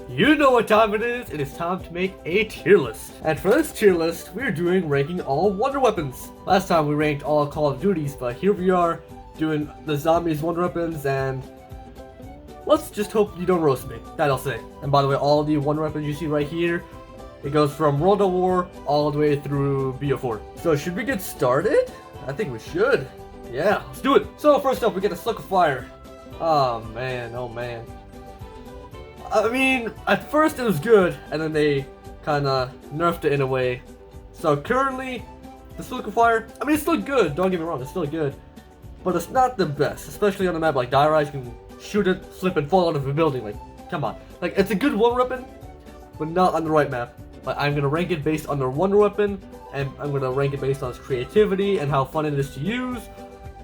You know what time it is. It is time to make a tier list. And for this tier list, we're doing ranking all wonder weapons. Last time we ranked all Call of Duties, but here we are doing the zombies wonder weapons, and let's just hope you don't roast me. That I'll say. And by the way, all the wonder weapons you see right here, it goes from World at War all the way through BO4. So should we get started? I think we should. Yeah, let's do it. So first up, we get a Slug of Fire. Oh man, oh man. I mean, at first it was good, and then they kinda nerfed it in a way. So currently, the Slug of Fire, I mean, it's still good, don't get me wrong, it's still good. But it's not the best, especially on a map like Die Rise. You can shoot it, slip, and fall out of a building. Like, come on. Like, it's a good wonder weapon, but not on the right map. Like, I'm gonna rank it based on their wonder weapon, and I'm gonna rank it based on its creativity and how fun it is to use.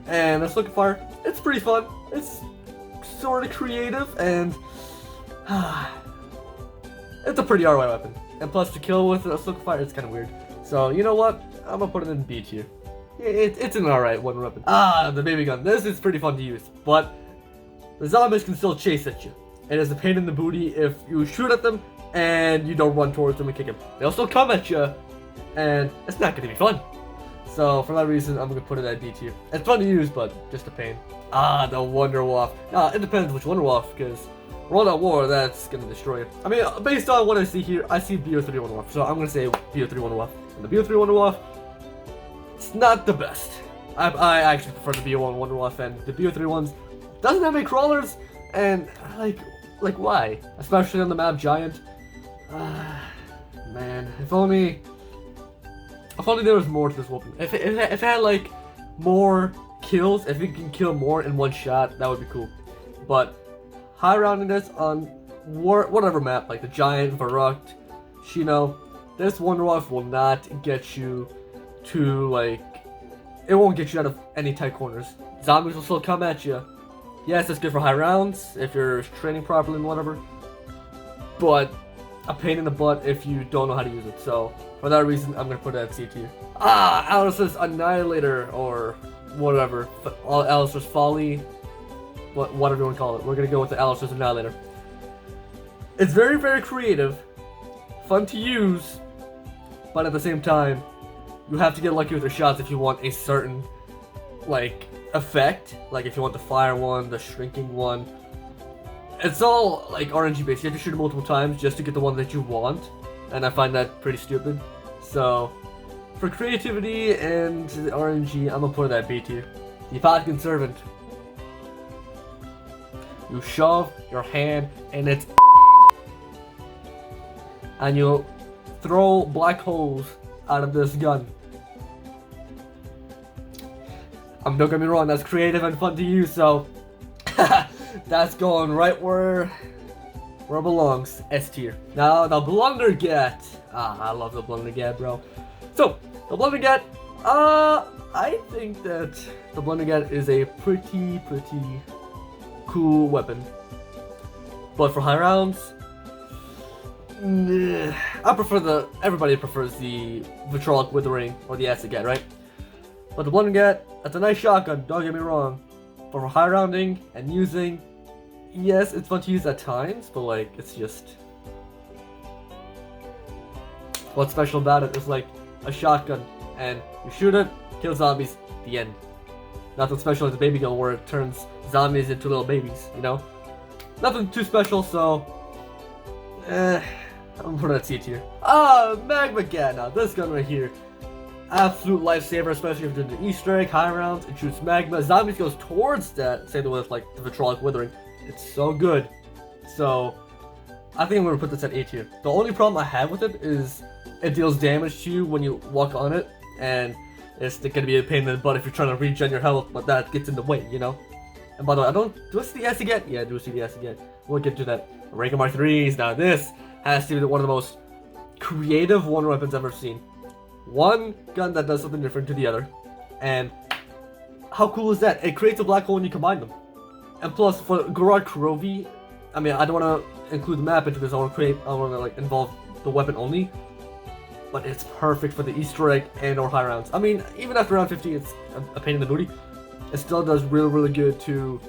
And the Slug of Fire, it's pretty fun. It's sort of creative, and it's a pretty alright weapon. And plus, to kill with a Slug of Fire, it's kind of weird. So, you know what? I'm gonna put it in B tier. It's an alright wonder weapon. The baby gun. This is pretty fun to use, but the zombies can still chase at you. It is a pain in the booty if you shoot at them and you don't run towards them and kick them. They'll still come at you, and it's not gonna be fun. So, for that reason, I'm gonna put it at D tier. It's fun to use, but just a pain. The Wonder Waff. It depends which Wonder Waff, because World at War, that's gonna destroy it. I mean, based on what I see here, I see BO3 Wonder Waff, so I'm gonna say BO3 Wonder Waff. And the BO3 Wonder Waff, it's not the best. I actually prefer the BO1 Wonder Waff, and the BO3 ones doesn't have any crawlers, and like why? Especially on the map Giant. Man, if only there was more to this weapon. If it had like more kills, if it can kill more in one shot, that would be cool. But high roundedness on whatever map, like the Giant, Verrückt, Shino, this Wonder Waff will not get you to, like, it won't get you out of any tight corners. Zombies will still come at you. Yes, it's good for high rounds if you're training properly and whatever, but a pain in the butt if you don't know how to use it. So for that reason, I'm gonna put it at C tier. Alice's Annihilator, or whatever, Alice's Folly, whatever you want to call it. We're gonna go with the Alice's Annihilator. It's very, very creative, fun to use, but at the same time, you have to get lucky with your shots if you want a certain, like, effect. Like if you want the fire one, the shrinking one. It's all like RNG based. You have to shoot it multiple times just to get the one that you want, and I find that pretty stupid. So for creativity and RNG, I'm gonna put it at B tier. The Vatican Servant. You shove your hand in its and you'll throw black holes out of this gun. Don't get me wrong, that's creative and fun to use, so that's going right where it belongs, S tier. Now, the Blundergat. I love the Blundergat, bro. So, the Blundergat, I think that the Blundergat is a pretty cool weapon. But for high rounds, I prefer everybody prefers the Vitrolic Withering or the Acid Gat, right? But the Blundergat, that's a nice shotgun, don't get me wrong. But for high rounding and using, yes, it's fun to use at times, but like, it's just, what's special about it is like a shotgun, and you shoot it, kill zombies, the end. Nothing special as the baby gun where it turns zombies into little babies, you know? Nothing too special, so I'm gonna put it at C tier. Magma Gat. Now this gun right here, absolute lifesaver, especially if you're doing the Easter egg, high rounds, it shoots magma. Zombies goes towards that, same with like the Vitrolic Withering. It's so good. So I think I'm gonna put this at A tier. The only problem I have with it is it deals damage to you when you walk on it, and it's gonna be a pain in the butt if you're trying to regen your health, but that gets in the way, you know? And by the way, do I see the Acid Gat? Yeah, I do see the Acid Gat. We'll get to that. Rank M3s. Now this has to be one of the most creative wonder weapons I've ever seen. One gun that does something different to the other. And how cool is that? It creates a black hole when you combine them. And plus, for Gorod Kurovi, I mean, I don't want to include the map into this. I want to like involve the weapon only. But it's perfect for the Easter egg and or high rounds. I mean, even after round 50, it's a pain in the booty. It still does really good to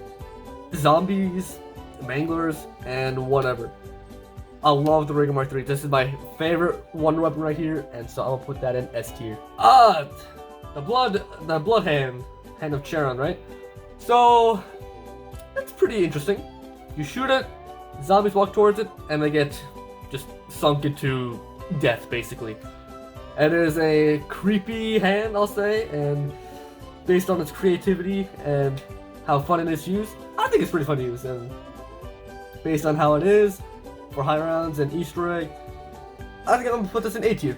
zombies, manglers, and whatever. I love the Ray Gun Mark III. This is my favorite Wonder Weapon right here, and so I'm gonna put that in S tier. The blood hand of Charon, right? So that's pretty interesting. You shoot it, zombies walk towards it, and they get just sunk into death, basically. It is a creepy hand, I'll say, and based on its creativity and how fun it is to use, I think it's pretty fun to use. And based on how it is for high rounds and Easter egg, I think I'm gonna put this in A tier.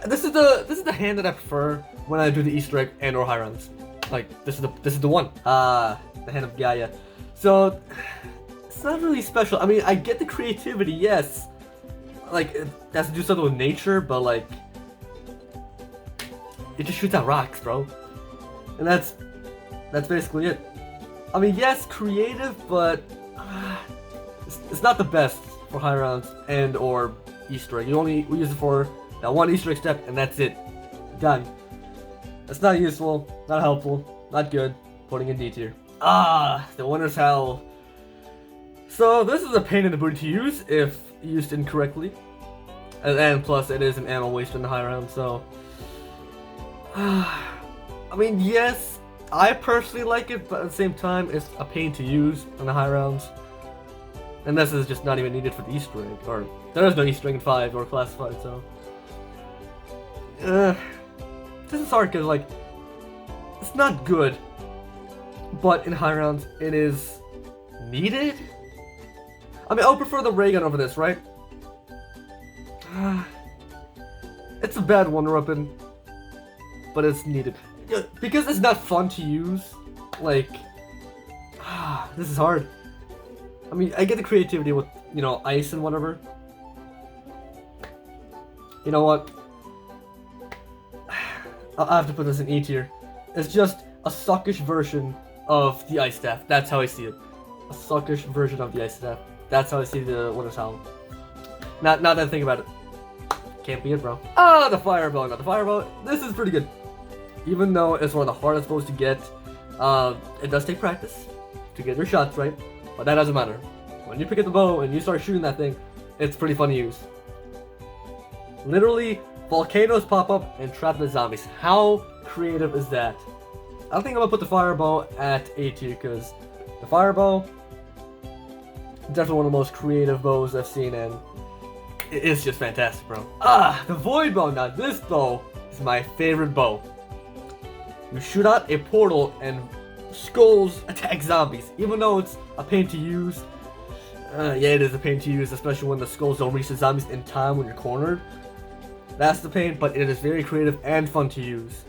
This is the hand that I prefer when I do the Easter egg and or high rounds. Like this is the one. The hand of Gaia. So it's not really special. I mean, I get the creativity, yes. Like it has to do something with nature, but like it just shoots out rocks, bro. And that's basically it. I mean, yes, creative, but it's not the best for high rounds and or Easter egg. We use it for that one Easter egg step, and that's it. Done. That's not useful, not helpful, not good. Putting in D tier. The winner's howl. So this is a pain in the booty to use if used incorrectly, and plus it is an ammo waste in the high round. So, I mean, yes, I personally like it, but at the same time, it's a pain to use in the high rounds. And this is just not even needed for the Easter egg, or there is no Easter egg in 5 or classified. So, this is hard because like it's not good, but in high rounds it is needed. I mean, I would prefer the ray gun over this, right? It's a bad Wonder Weapon, but it's needed because it's not fun to use. Like, this is hard. I mean, I get the creativity with, you know, ice and whatever. You know what? I'll have to put this in E tier. It's just a suckish version of the ice staff. That's how I see it. A suckish version of the ice staff. That's how I see the Winter's Howl. Now that I think about it. Can't be it, bro. The Fireball. Now, the Fireball, this is pretty good. Even though it's one of the hardest bows to get, it does take practice to get your shots right, but that doesn't matter. When you pick up the bow and you start shooting that thing, it's pretty fun to use. Literally, volcanoes pop up and trap the zombies. How creative is that? I think I'm gonna put the Fireball at A tier because the Fireball, definitely one of the most creative bows I've seen, and it's just fantastic, bro. The Void Bow. Now this bow is my favorite bow. You shoot out a portal and skulls attack zombies. Even though it's a pain to use, yeah, it is a pain to use, especially when the skulls don't reach the zombies in time when you're cornered. That's the pain, but it is very creative and fun to use.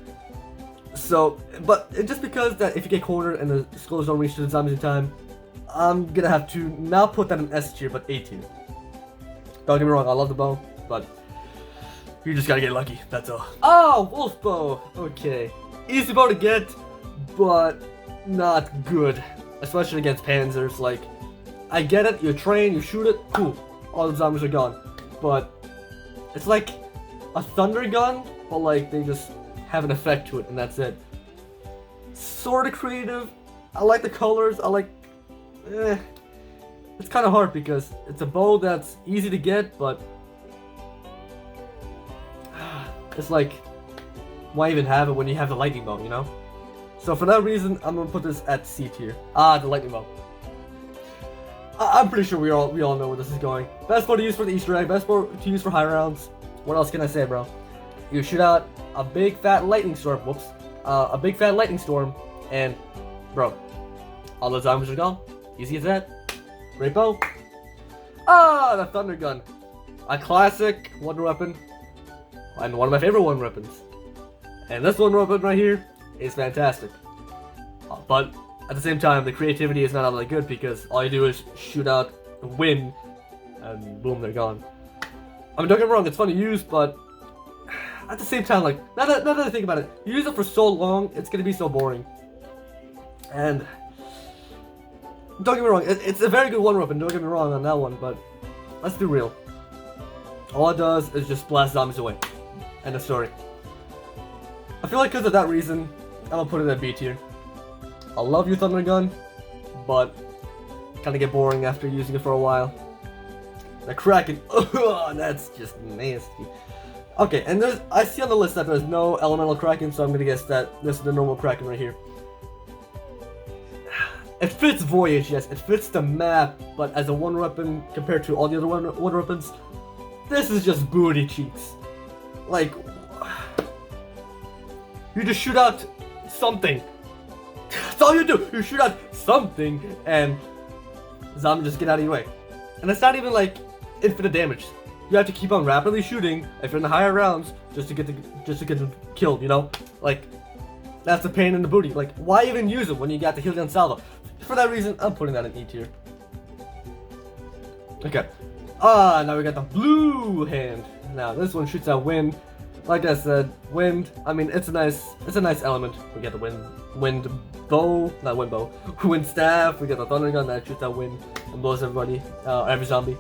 So, but just because that if you get cornered and the skulls don't reach the zombies in time, I'm gonna have to not put that in S tier, but A tier. Don't get me wrong, I love the bow, but you just gotta get lucky, that's all. Wolf Bow! Okay. Easy bow to get, but not good. Especially against panzers. Like, I get it, you train, you shoot it, cool. All the zombies are gone. But it's like a thunder gun, but like they just have an effect to it, and that's it. Sort of creative. I like the colors, I like... It's kind of hard because it's a bow that's easy to get, but it's like, why even have it when you have the lightning bow, you know? So for that reason, I'm gonna put this at C tier. The lightning bow. I'm pretty sure we all know where this is going. Best bow to use for the Easter egg. Best bow to use for high rounds. What else can I say, bro? You shoot out a big fat lightning storm. Whoops. A big fat lightning storm, and bro, all the zombies are gone. Easy as that. Great bow. The Thunder Gun. A classic Wonder Weapon. And one of my favorite Wonder Weapons. And this Wonder Weapon right here is fantastic. But at the same time, the creativity is not all that good because all you do is shoot out the wind and boom, they're gone. I mean, don't get me wrong, it's fun to use, but at the same time, like, now that I think about it, you use it for so long, it's gonna be so boring. And don't get me wrong, it's a very good Wonder Weapon, don't get me wrong on that one, but let's be real. All it does is just blast zombies away. End of story. I feel like because of that reason, I'm gonna put it at B tier. I love your Thunder Gun, but kind of get boring after using it for a while. The Kraken, that's just nasty. Okay, and I see on the list that there's no Elemental Kraken, so I'm gonna guess that this is the normal Kraken right here. It fits Voyage, yes, it fits the map, but as a one weapon compared to all the other one weapons, this is just booty cheeks. Like, you just shoot out something. That's all you do. You shoot out something, and zombies just get out of your way. And it's not even like infinite damage. You have to keep on rapidly shooting if you're in the higher rounds just to get them killed. You know, like that's a pain in the booty. Like, why even use it when you got the Hylian Salvo? For that reason, I'm putting that in E tier. Okay. Now we got the blue hand. Now this one shoots out wind. Like I said, wind. I mean, it's a nice element. We got the wind bow, not wind bow, wind staff. We got the thunder gun that shoots out wind and blows everybody, every zombie.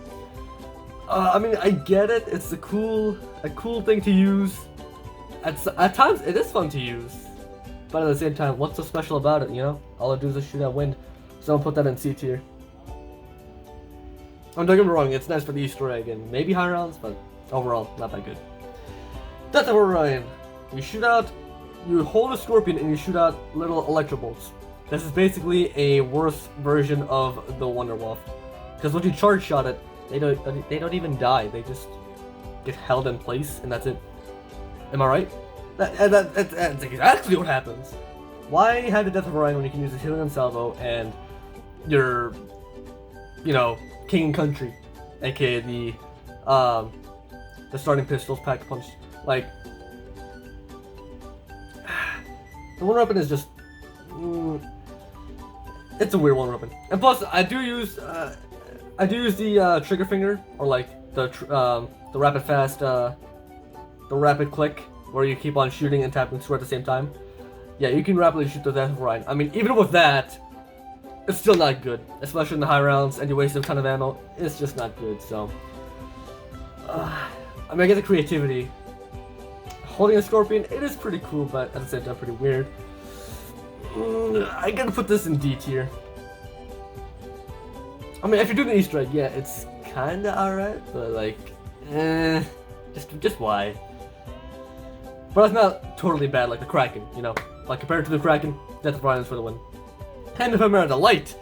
I mean, I get it. It's a cool thing to use. At times, it is fun to use, but at the same time, what's so special about it? You know, all it do is shoot out wind. So I'll put that in C tier. Don't get me wrong, it's nice for the Easter egg and maybe high rounds, but overall, not that good. Death of Orion. You hold a scorpion and you shoot out little electro bolts. This is basically a worse version of the Wonder Wolf. Because when you charge shot it, they don't even die. They just get held in place and that's it. Am I right? That's exactly what happens. Why have the Death of Orion when you can use the Hylian Salvo and your, you know, King and Country, aka the starting pistols, pack punch. Like, the one weapon is just, it's a weird one weapon. And plus, I do use the trigger finger, or like the rapid fast, the rapid click, where you keep on shooting and tapping screw at the same time. Yeah, you can rapidly shoot the Death of Orion. I mean, even with that, it's still not good, especially in the high rounds, and you waste a ton of ammo. It's just not good. So, I mean, I get the creativity. Holding a scorpion, it is pretty cool, but at the same time, pretty weird. I gotta put this in D tier. I mean, if you're doing the Easter egg, yeah, it's kinda alright, but like, just why? But it's not totally bad like the Kraken, you know. Like compared to the Kraken, Death of Orion is for the win. Hand of Chimera, the light.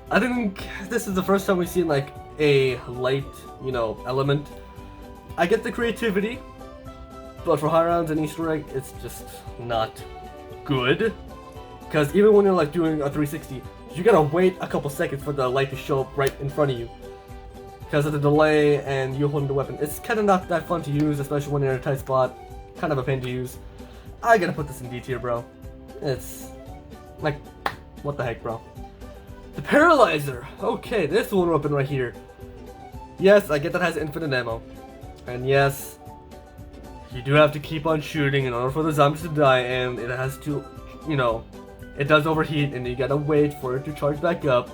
I think this is the first time we've seen like a light, you know, element. I get the creativity, but for high rounds and Easter egg, it's just not good. Because even when you're like doing a 360, you gotta wait a couple seconds for the light to show up right in front of you. Because of the delay and you holding the weapon, it's kind of not that fun to use, especially when you're in a tight spot. Kind of a pain to use. I gotta put this in D tier, bro. It's like, what the heck, bro? The Paralyzer. Okay, this one weapon right here. Yes, I get that it has infinite ammo, and yes, you do have to keep on shooting in order for the zombies to die, and it has to, you know, it does overheat, and you gotta wait for it to charge back up.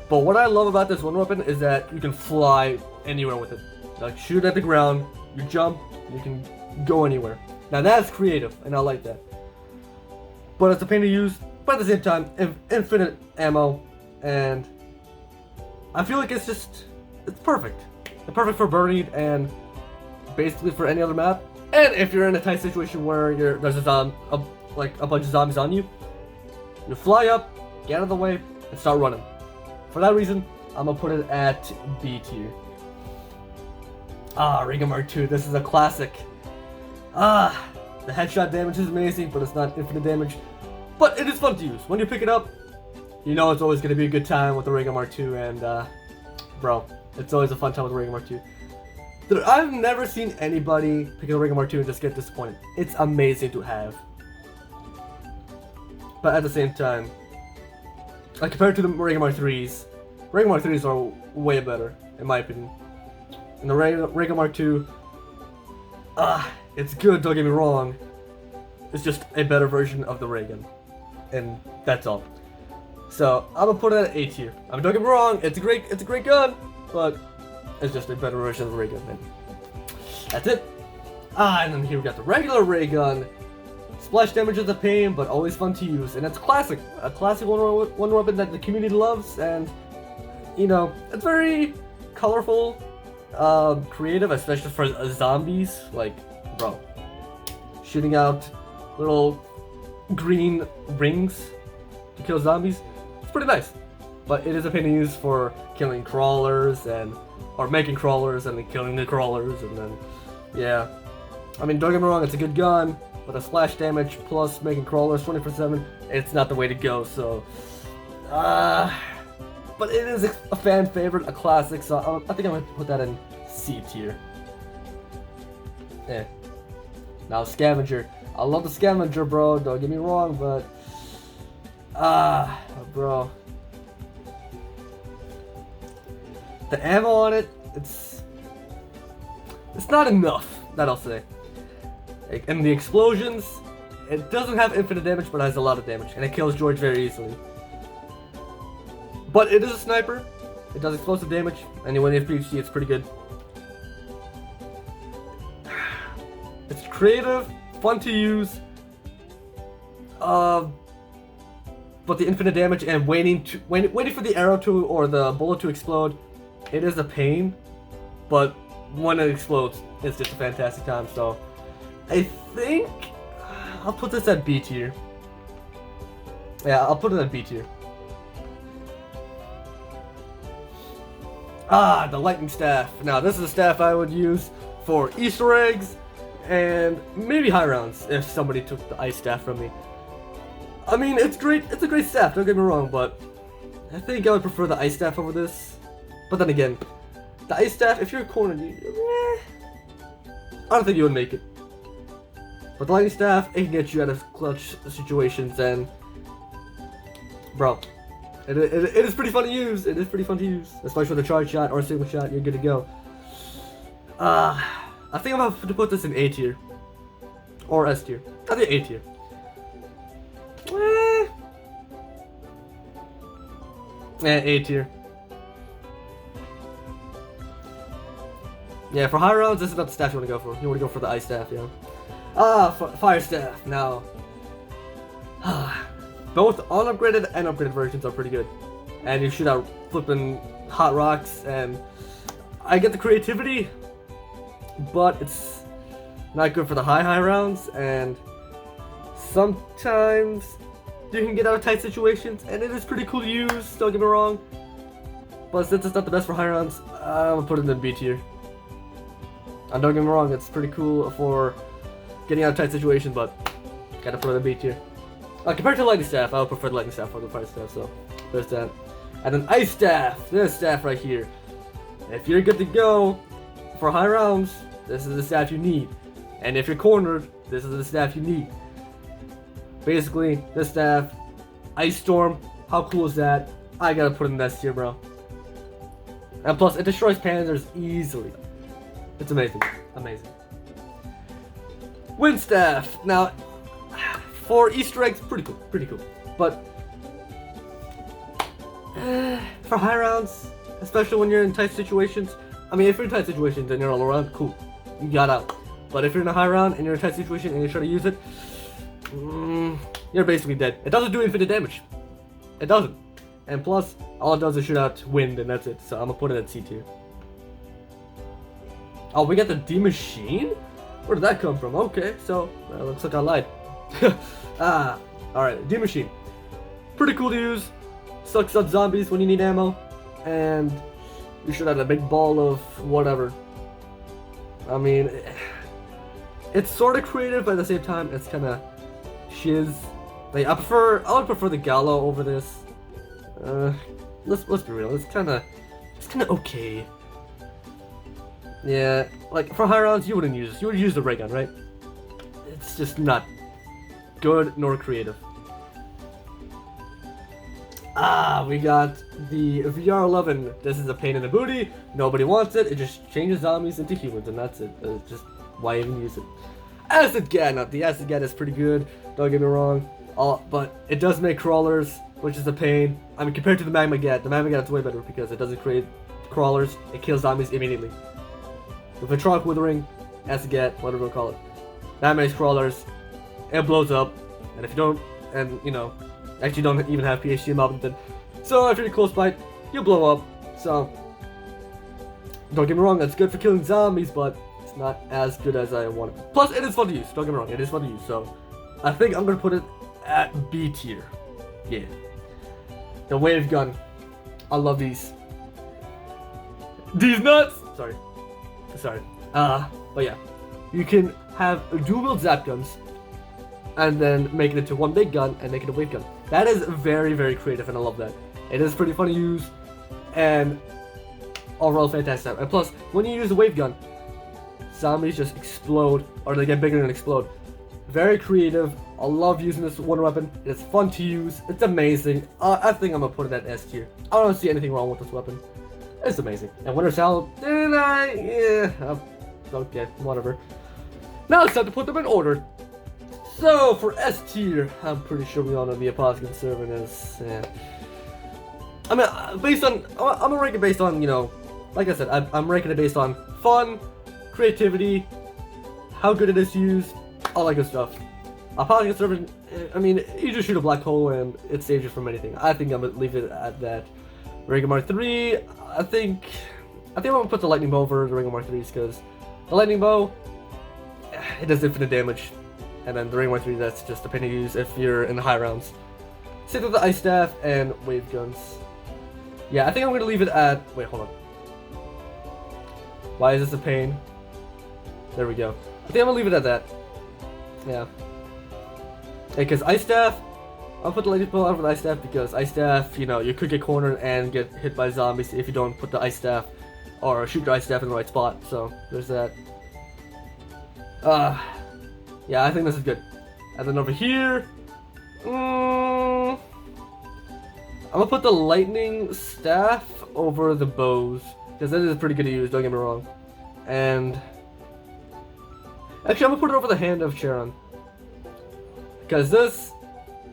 But what I love about this one weapon is that you can fly anywhere with it. Like, shoot at the ground, you jump, you can go anywhere. Now that's creative, and I like that. But it's a pain to use, but at the same time, infinite ammo, and I feel like it's perfect. It's perfect for Buried, and basically for any other map. And if you're in a tight situation where there's a bunch of zombies on you, you fly up, get out of the way, and start running. For that reason, I'm gonna put it at B tier. Rega Mark 2, this is a classic. The headshot damage is amazing, but it's not infinite damage. But it is fun to use. When you pick it up, you know it's always gonna be a good time with the Rega Mark 2, and bro, it's always a fun time with the Rega Mark 2. I've never seen anybody pick up the Rega Mark 2 and just get disappointed. It's amazing to have. But at the same time, like compared to the Rega Mark 3s, Rega Mark 3s are way better, in my opinion. And the Rega Mark 2, it's good, don't get me wrong. It's just a better version of the ray gun. And that's all. So I'm gonna put it at A tier. I mean, don't get me wrong, it's a great gun, but it's just a better version of the ray gun. And that's it. And then here we got the regular ray gun. Splash damage is a pain, but always fun to use, and it's classic. A classic one weapon that the community loves, and you know, it's very colorful, creative, especially for zombies. Like, bro, shooting out little green rings to kill zombies. It's pretty nice, but it is a pain to use for killing crawlers or making crawlers and then killing the crawlers and then, yeah. I mean, don't get me wrong, it's a good gun, but the splash damage plus making crawlers 24/7, it's not the way to go. So, but it is a fan favorite, a classic. So I think I'm gonna put that in C tier. Yeah. Now scavenger. I love the scavenger, bro. Don't get me wrong, but bro, the ammo on it, it's not enough. That I'll say. And the explosions, it doesn't have infinite damage, but it has a lot of damage, and it kills George very easily. But it is a sniper. It does explosive damage, and when you have PhD, it's pretty good. It's creative, fun to use, but the infinite damage and waiting for the arrow to or the bullet to explode, it is a pain. But when it explodes, it's just a fantastic time. So I think I'll put this at B tier. Yeah, I'll put it at B tier. The lightning staff. Now this is a staff I would use for Easter eggs and maybe high rounds if somebody took the ice staff from me. I mean, it's great. It's a great staff. Don't get me wrong, but I think I would prefer the ice staff over this. But then again, the ice staff, if you're cornered, I don't think you would make it. But the lightning staff, it can get you out of clutch situations, and bro, it is pretty fun to use. It is pretty fun to use, especially with a charge shot or a single shot. You're good to go. I think I'm gonna have to put this in A tier or S tier. I think A tier. A tier. Yeah, for high rounds, this is not the staff you want to go for. You want to go for the ice staff, yeah. Fire staff. Now, both unupgraded and upgraded versions are pretty good, and you shoot out flipping hot rocks. And I get the creativity, but it's not good for the high rounds. And sometimes you can get out of tight situations, and it is pretty cool to use. Don't get me wrong, but since it's not the best for high rounds, I'm gonna put it in B tier. And don't get me wrong, it's pretty cool for getting out of tight situations, but gotta put it in B tier. Compared to the lightning staff, I would prefer the lightning staff over the fire staff, so there's that. And then ice staff, this staff right here. If you're good to go for high rounds, this is the staff you need. And if you're cornered, this is the staff you need. Basically, this staff, Ice Storm, how cool is that? I gotta put it in S tier, bro. And plus, it destroys panzers easily. It's amazing. Amazing. Wind staff. Now, for Easter eggs, pretty cool. Pretty cool. But for high rounds, especially when you're in tight situations, I mean, if you're in tight situations and you're all around, cool. You got out. But if you're in a high round and you're in a tight situation and you try to use it, you're basically dead. It doesn't do infinite damage. It doesn't. And plus, all it does is shoot out wind, and that's it. So I'm gonna put it at C tier. Oh, we got the D machine? Where did that come from? Okay, so looks like I lied. Alright, D machine. Pretty cool to use. Sucks up zombies when you need ammo, and you should have a big ball of whatever. I mean, it's sort of creative, but at the same time, it's kind of shiz. Like I would prefer the Gallo over this. Let's be real. It's kind of okay. Yeah, like for high rounds, you wouldn't use this. You would use the ray gun, right? It's just not good nor creative. We got the VR11. This is a pain in the booty. Nobody wants it. It just changes zombies into humans, and that's it. It's just why even use it? Acid Gat. Now the Acid Gat is pretty good. Don't get me wrong. But it does make crawlers, which is a pain. I mean, compared to the Magma Gat, the Magma Gat is way better because it doesn't create crawlers. It kills zombies immediately. With a Tronic Withering, Acid Gat, whatever we call it, that makes crawlers. It blows up, and if you don't, and you know, actually don't even have PhD mob, then so if you're close by, you'll blow up. So, don't get me wrong, it's good for killing zombies, but it's not as good as I want it. Plus, it is fun to use. Don't get me wrong, it is fun to use. So, I think I'm gonna put it at B tier. Yeah. The wave gun. I love these. These nuts! Sorry. But yeah. You can have dual zap guns and then make it into one big gun and make it a wave gun. That is very, very creative and I love that. It is pretty fun to use and overall fantastic. And plus, when you use a wave gun, zombies just explode or they get bigger and explode. Very creative. I love using this wonder weapon. It's fun to use. It's amazing. I think I'm gonna put it at S tier. I don't see anything wrong with this weapon. It's amazing. And Winter Salad, okay, whatever. Now it's time to put them in order. So for S tier, I'm pretty sure we all know the Apocalypse Servant is. I mean, I'm gonna rank it based on, you know, like I said, I'm ranking it based on fun, creativity, how good it is to use, all that good stuff. Apocalypse Servant, I mean, you just shoot a black hole and it saves you from anything. I think I'm gonna leave it at that. Ring of Mark 3, I think I'm gonna put the lightning bow over the Ring of Mark 3s because the lightning bow, it does infinite damage, and then the Ring of Mark 3, that's just a pain to use if you're in the high rounds. Same with the ice staff and wave guns. Yeah, I think I'm gonna leave it at. Wait, hold on. Why is this a pain? There we go. I think I'm gonna leave it at that. Yeah. Because ice staff, I'll put the lightning bow over the ice staff because ice staff, you know, you could get cornered and get hit by zombies if you don't put the ice staff or shoot your ice staff in the right spot. So there's that. Yeah, I think this is good. And then over here, I'm gonna put the lightning staff over the bows because that is pretty good to use. Don't get me wrong. And actually, I'm gonna put it over the hand of Charon because this.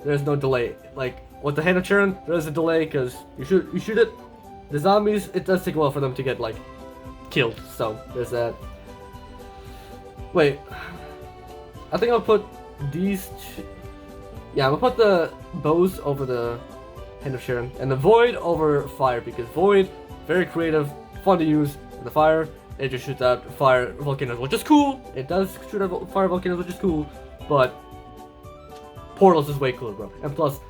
There's no delay. Like with the hand of Charon, there's a delay because you shoot it. The zombies, it does take a while for them to get like killed. So there's that. Wait, I think I'll put these two. Yeah, I'm gonna put the bows over the hand of Charon and the void over fire because void, very creative, fun to use. And the fire, it just shoots out fire volcanoes, which is cool. It does shoot out fire volcanoes, which is cool, but portals is way cooler, bro. And plus,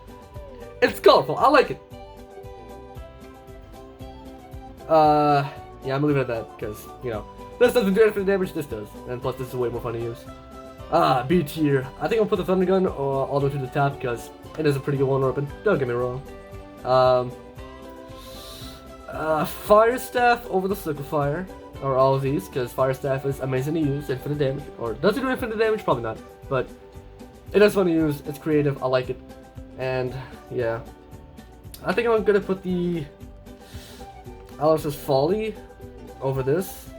it's colorful. I like it. Yeah, I'm gonna leave it at that because, you know, this doesn't do infinite damage. This does, and plus, this is way more fun to use. B tier. I think I'll put the thunder gun all the way to the top because it is a pretty good one weapon. Don't get me wrong. Fire staff over the liquefier, or all of these, because fire staff is amazing to use, infinite damage. Or does it do infinite damage? Probably not, but it is fun to use. It's creative. I like it, and yeah, I think I'm gonna put the Alice's Folly over this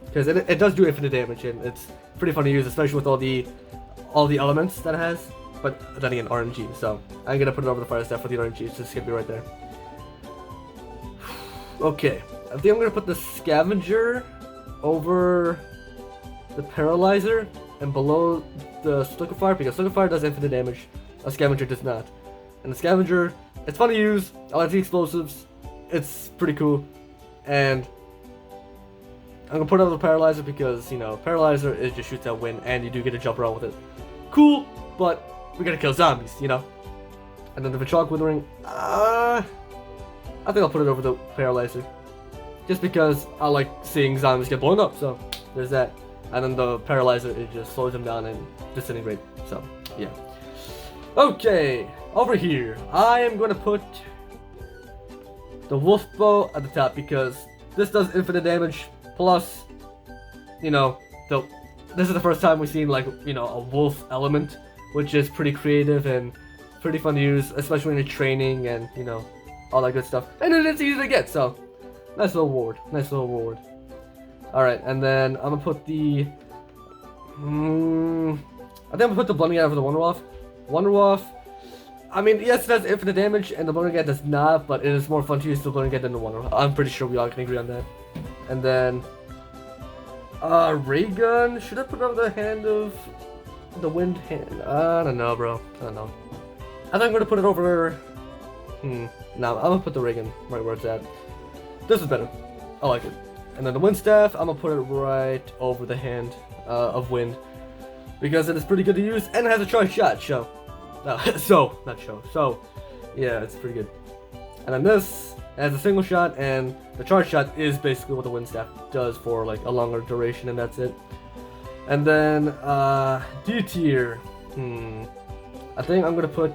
because it does do infinite damage and it's pretty fun to use, especially with all the elements that it has. But then again, RNG. So I'm gonna put it over the fire staff for the RNG. It's just gonna be right there. Okay, I think I'm gonna put the Scavenger over the Paralyzer and below the Liquefier because Liquefier does infinite damage. A Scavenger does not. And the Scavenger, it's fun to use. I like the explosives. It's pretty cool. And I'm gonna put it over the Paralyzer because, you know, Paralyzer is just shoots out wind and you do get to jump around with it. Cool, but we gotta kill zombies, you know? And then the Vichok Withering, I think I'll put it over the Paralyzer. Just because I like seeing zombies get blown up, so there's that. And then the Paralyzer, it just slows them down and disintegrate, so yeah. Okay, over here, I am gonna put the Wolf Bow at the top because this does infinite damage, plus, you know, this is the first time we've seen, like, you know, a wolf element, which is pretty creative and pretty fun to use, especially when you're training and, you know, all that good stuff. And it's easy to get, so nice little reward. Nice little reward. Alright, and then I'm gonna put the I think I'm gonna put the Blundering Gat over the Wunderwaffe. Wunderwaffe, I mean, yes, it has infinite damage, and the Blundering Gat does not, but it is more fun to use the Blundering Gat than the Wunderwaffe. I'm pretty sure we all can agree on that. And then Ray Gun, should I put it over the hand of the Wind Hand? I don't know, bro. I don't know. I think I'm gonna put it over. No, I'm gonna put the Ray Gun right where it's at. This is better. I like it. And then the wind staff, I'm gonna put it right over the hand of wind, because it is pretty good to use and it has a charge shot. So, yeah, it's pretty good. And then this has a single shot, and the charge shot is basically what the wind staff does for like a longer duration, and that's it. And then D tier. I think I'm gonna put.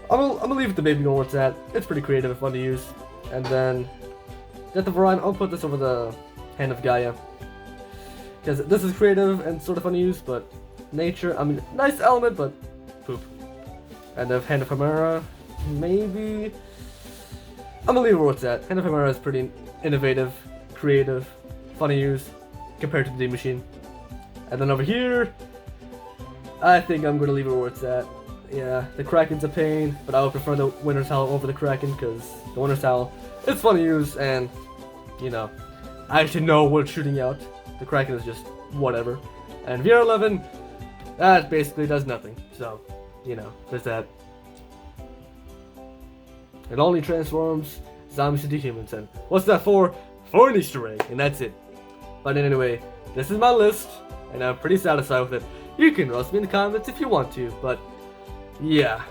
I'm gonna leave it the Baby Gun where it's at. It's pretty creative and fun to use. And then Death of Orion, I'll put this over the Hand of Gaia, because this is creative and sort of fun to use, but nature, I mean, nice element, but poop. And then Hand of Chimera, maybe. I'm gonna leave it where it's at. Hand of Chimera is pretty innovative, creative, fun to use compared to the D Machine. And then over here, I think I'm gonna leave it where it's at. Yeah, the Kraken's a pain, but I would prefer the Winter's Howl over the Kraken, because the Winter's Howl, it's fun to use, and, you know, I actually know what it's shooting out. The Kraken is just whatever. And VR11, that basically does nothing. So, you know, there's that. It only transforms zombies into humans, and what's that for? For an Easter egg, and that's it. But anyway, this is my list, and I'm pretty satisfied with it. You can roast me in the comments if you want to, but yeah,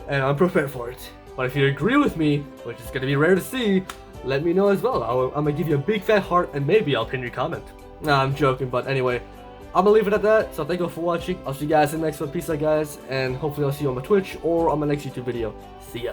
and I'm prepared for it. But if you agree with me, which is gonna be rare to see, let me know as well. I'm gonna give you a big fat heart, and maybe I'll pin your comment. Nah, I'm joking, but anyway, I'm gonna leave it at that. So thank you all for watching. I'll see you guys in the next one. Peace out, guys, and hopefully I'll see you on my Twitch or on my next YouTube video. See ya.